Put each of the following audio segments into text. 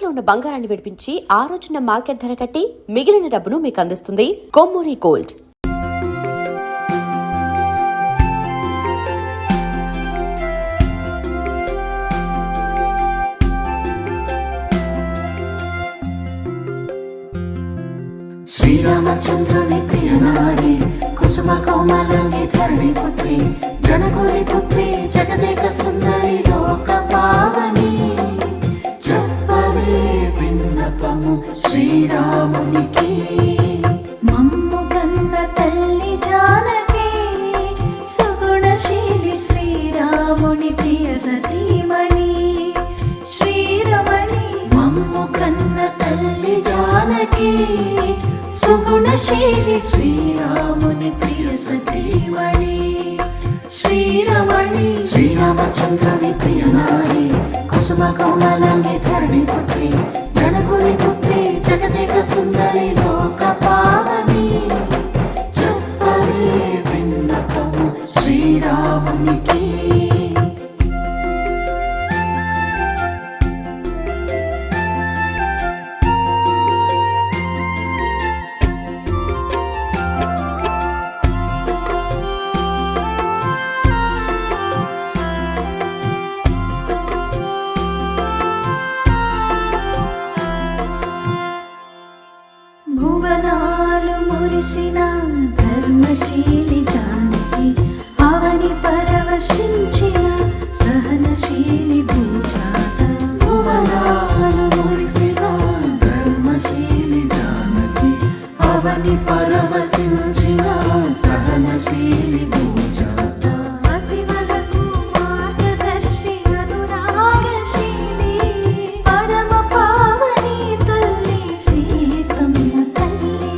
తాకట్లో ఉన్న బంగారాన్ని విడిపించి ఆ రోజున మార్కెట్ ధర కట్టి మిగిలిన డబ్బును మీకు అందిస్తుంది కొమ్మూరి గోల్డ్. శ్రీరామచంద్రుని ప్రియనారి కుసుమ కోమలంగి ధరణి పుత్రి జనకుని పుత్రి జగదేక సుందరి లోక పావని చెప్పవే విన్నపము శ్రీరామునికి. మమ్ము కన్న తల్లి జానకి సుగుణశీలి శ్రీరాముని ప్రియ సతీమణి శ్రీరమణి. మమ్ము కన్న తల్లి జానకి సుగుణశీలి శ్రీరాముని ప్రియ సతీమణి శ్రీరమణి. శ్రీరామచంద్రుని ప్రియనారి కుసుమ కోమలంగి ధరణి పుత్రి జనకుని పుత్రి జగదేక సుందరి లోక పావని చెప్పవే విన్నపము శ్రీరామునికి. భువనాలు మురిసిన ధర్మశీలి జానకి అవని పరవశించిన సహనశీలి భూజాత. భువనాలు మురిసిన ధర్మశీలి జానకి అవని పరవశించిన సహనశీలి భూజాత. అతివలకు మార్గదర్శి అనురాగశీలి పరమ పావని తల్లి సీతమ్మ తల్లి.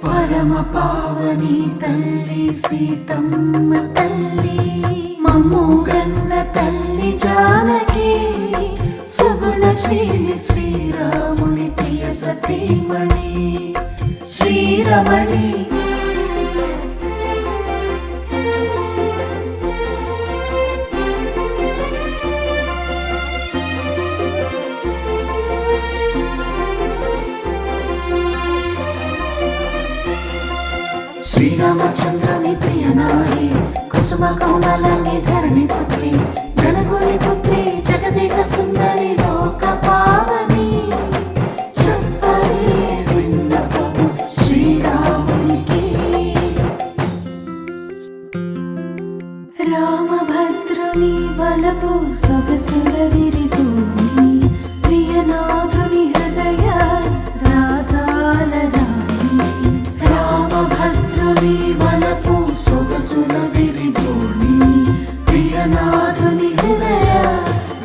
పరమ పావని తల్లి సీతమ్మ తల్లి. మమ్ము గన్న తల్లి జానకి సుగుణశీలి శ్రీరాముని ప్రియ సతీమణి శ్రీరమణి. శ్రీరామచంద్రుని ప్రియనారి కుసుమ కోమలంగి ధరణి పుత్రి జనకుని పుత్రి జగదేక సుందరి లోక పావని చెప్పవే విన్నపము శ్రీరామునికి. రామభద్రుని బలపు సొగసుల విరిగోని ప్రియనాథుని హృదయ రాగాల రాణి. రామభద్రుని బలపు సొగసుల విరిగోని ప్రియనాథుని హృదయ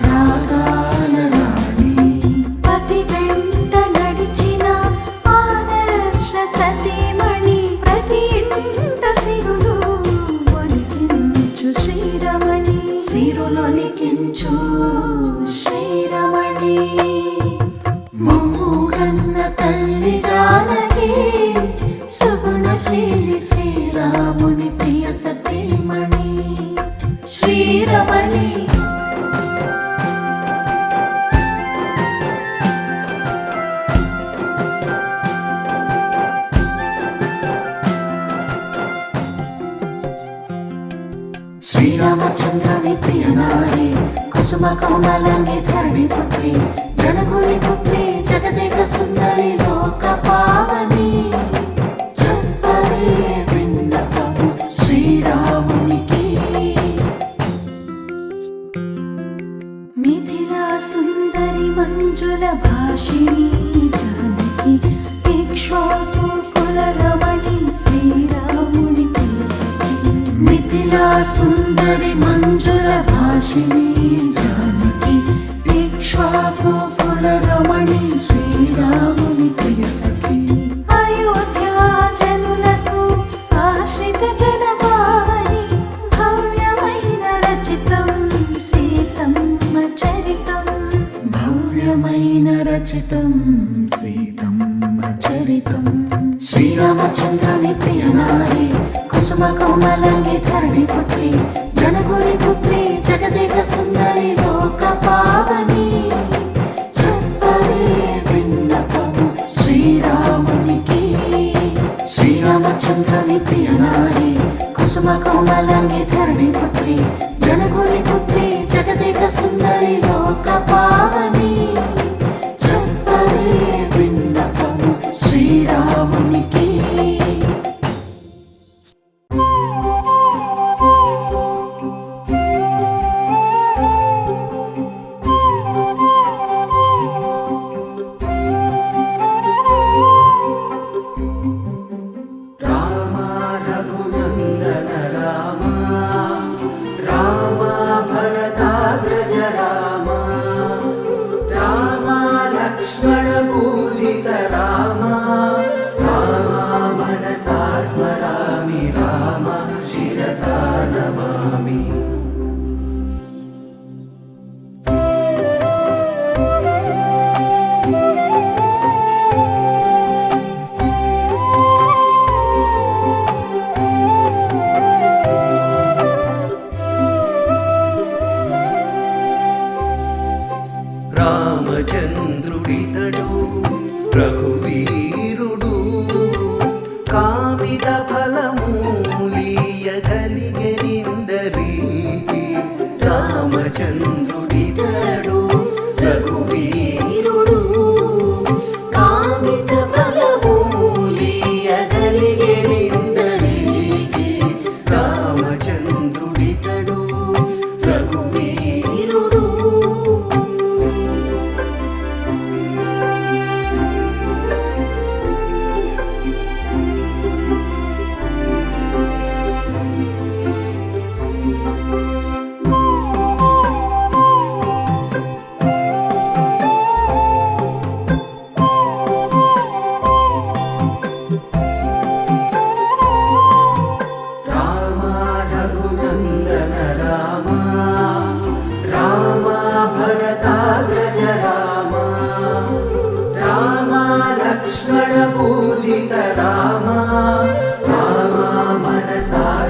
రాగాల రాణి. పతి వెంట నడిచిన ఆదర్శ సతీమణి ప్రతి ఇంట సిరులు ఒలికించు శ్రీరమణి సిరులొలికించు శ్రీరమణి. మమ్ము కన్న తల్లి జానకి సుగుణశీలి శ్రీరాముని ప్రియ సతీమణి శ్రీరమణి. శ్రీరామచంద్రుని ప్రియనారి కుసుమ కోమలంగి ధరణి పుత్రి జనకుని పుత్రి జగదేక సుందరి లోక పావని చెప్పవే విన్నపము శ్రీరామునికి. మిథిలా సుందరి మంజుల భాషిణి జానకి ఇక్ష్వాకు కుల రమణి శ్రీరాముని ప్రియ సఖి. మిథిలా సుందరి మంజుల భాషిణి జానకి ఇక్ష్వాకు కుల రమణి శ్రీరాముని ప్రియ సఖి. అయోధ్యా జనులకు ఆశ్రిత జన పావని భవ్యమైన రచితం సీతమ్మ చరితం. భవ్యమైన రచితం సీతమ్మ చరితం. శ్రీరామచంద్రుని ప్రియనారి కుసుమ కోమలంగి ధరణి పుత్రి జనకుని పుత్రి జగదేక సుందరి లోక పావని చెప్పవే చంద్రుని ప్రియనారి కుసుమ కోమలాంగి ధరణి పుత్రి జనకుని పుత్రి జగదేక సుందరి లోక పావని చెప్పరే విన్నపము శ్రీరామునికి. స్మరామి రామ శిరసా నమామి. రామచంద్రుడితడు రఘువీరుడు కామిత ఫలమూలియగలిగెనిందరికి. రామచంద్రుడితడు రఘువీరుడు కామిత ఫలమూలియగలిగెనిందరికి. రామచంద్రుడితడు రఘువీరుడు.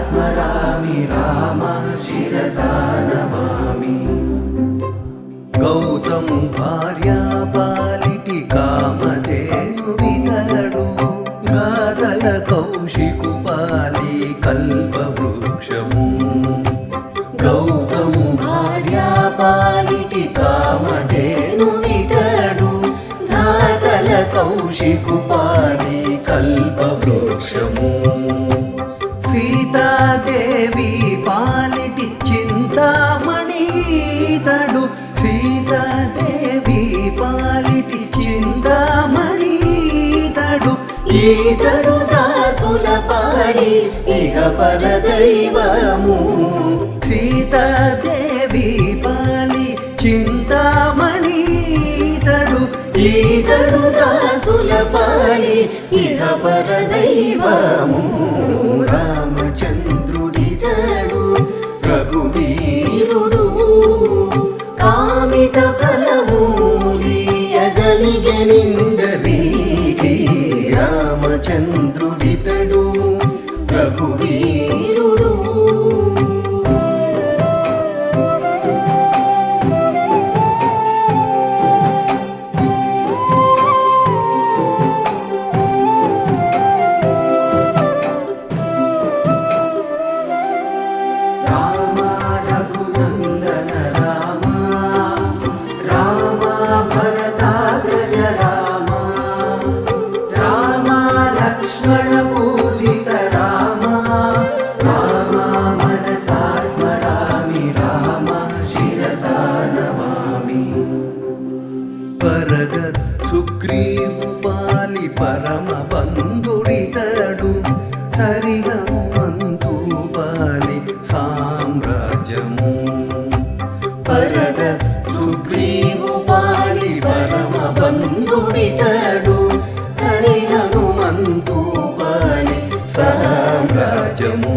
స్మరామి రామ శిరసా నమామి. గౌతము భార్యా పాలిటి కామధేను వితడు గాదల కౌశికు పాలి కల్పవృక్షము. గౌతము భార్యా పాలిటి కామధేను వితడు గాదల కౌశికు పాలి కల్పవృక్షము. సీతాదేవి పాలిటి చింతామణితడు సీతాదేవి పాలిటి చింతామణితడు. ఈతడు దాసుల పాలి ఇహ పరదైవము. సీతాదేవి పాలి చింతామణితడు ఈతడు దాసుల పాలి ఇహ పరదైవము. రామచంద్రుడితడు రఘువీరుడు కామిత ఫలమూలియగలిగెనిందరికి. రామచంద్రుడితడు రఘువీరుడు. పరగత్ సుగ్రీవు పాలి పరమ బంధుడితడు సరిగమంతు పాలి సామ్రాజ్యము. పరగత్ సుగ్రీవు పాలి పరమ బంధుడితడు సరిగమంతు పాలి సామ్రాజ్యము.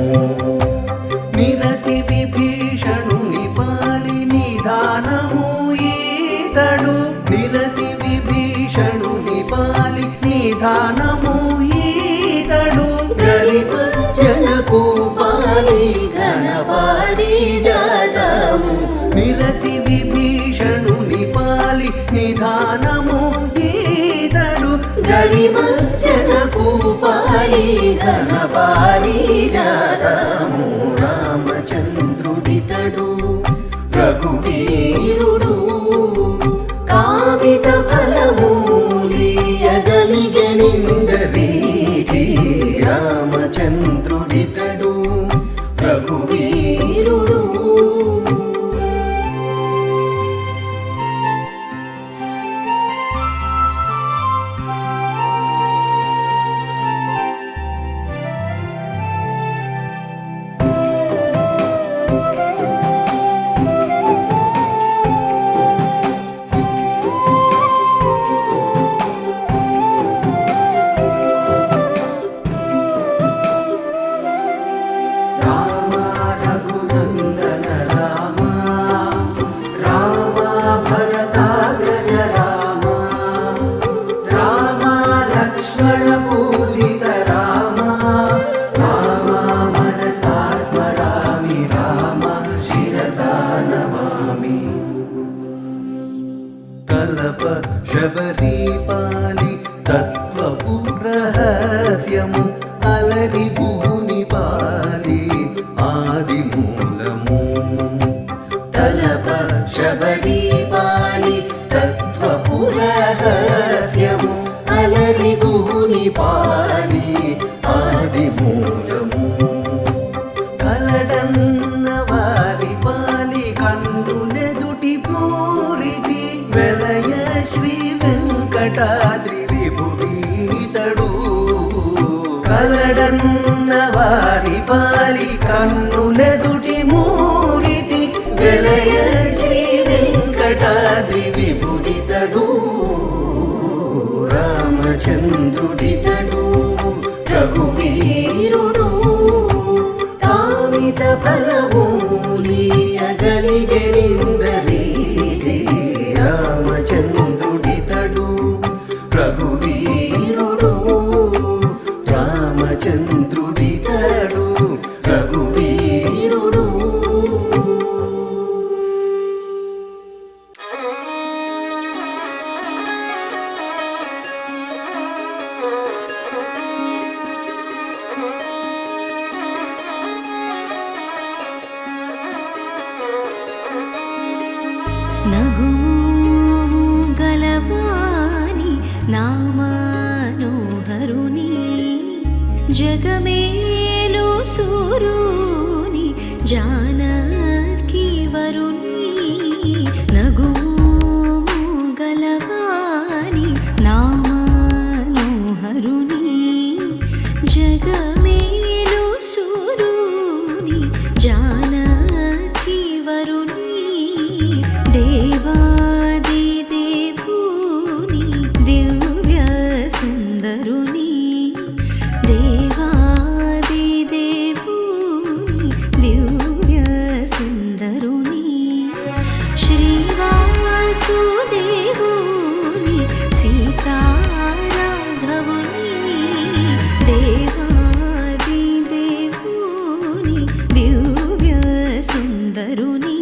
నిరతి విభీషణుని పాలి నిదానము ఈతడు. నిరతి విభీషణుని పాలి నిదానము ఈతడు. గరిపంచనకు పాలి ఘనపారిజాతము. నిరతి విభీషణుని పాలి నిదానము ఈతడు. గరిపంచనకు పాలి ఘన పారిజాతము రామచంద్రుడితడు రఘువీరుడు కామిత ఫలమూలియగలిగెనిందరికి రామచంద్రుడితడు రఘువీరుడు శబరీపాలి తత్వపురహస్యము అలరిగూని పాలి ఆది మూలము తలప శబరీపాలి తత్వపురహస్యము అలరిగూని పాలి ఆది మూలము కలడన్న వారి పాలి కన్నులెదుటి పూరితి వెలయ శ్రీ వెంకటాద్రి విభుడీతడు కలడన్న వారి పాలి కన్నులెదుటి మూరితి వెలయ శ్రీ వెంకటాద్రి విభుడితడు రామచంద్రుడితడు రఘువీరుడు కామిత ఫలమూలియగలిగెనిందరికి రామచంద్రుడితడు రఘువీరుడు రామచంద్రుడితడు రఘువీరుడు నగుమోము గలవాని నామనోహరుని జగమేలు సూరుని జానకి వరుని నగుమోము గలవాని నామనోహరుని జగమేలు సూరుని జానకి వరుని దేవాది దేవుని దివ్య సుందరుని దేవాది దేవుని దివ్య సుందరుని శ్రీవాసుదేవుని సీతారాఘవుని దేవాది దేవుని దివ్య సుందరుని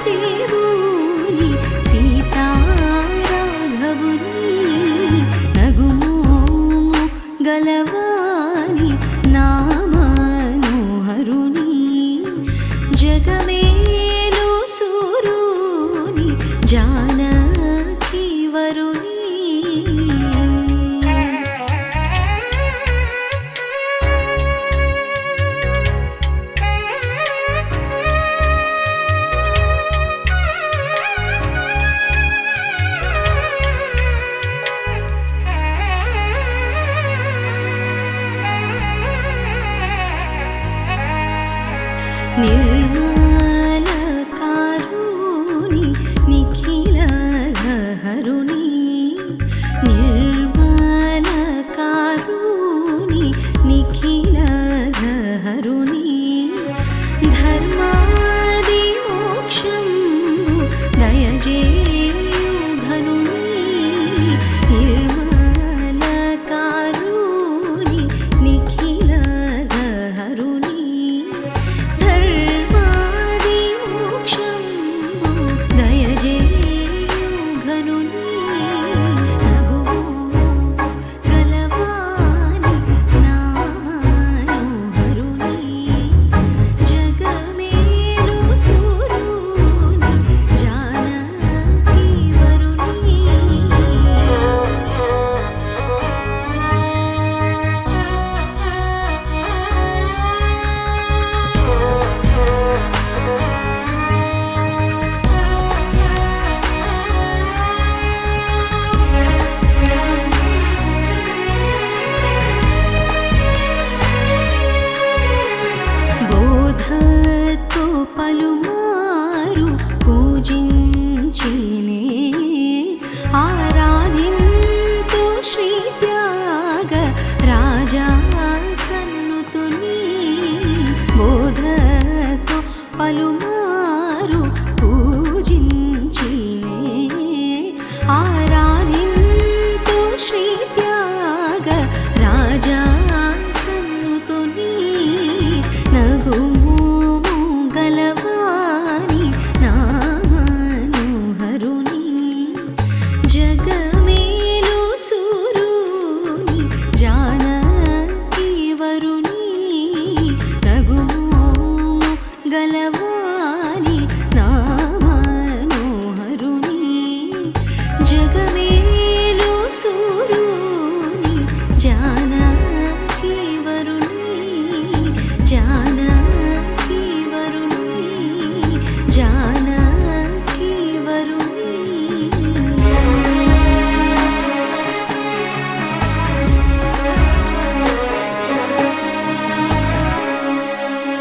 శ్రీవాసుదేవుని సీతారాఘవుని నగుమోము గలవాని నామనోహరుని జగమేలు సూరుని జానకి వరుని నిర్మల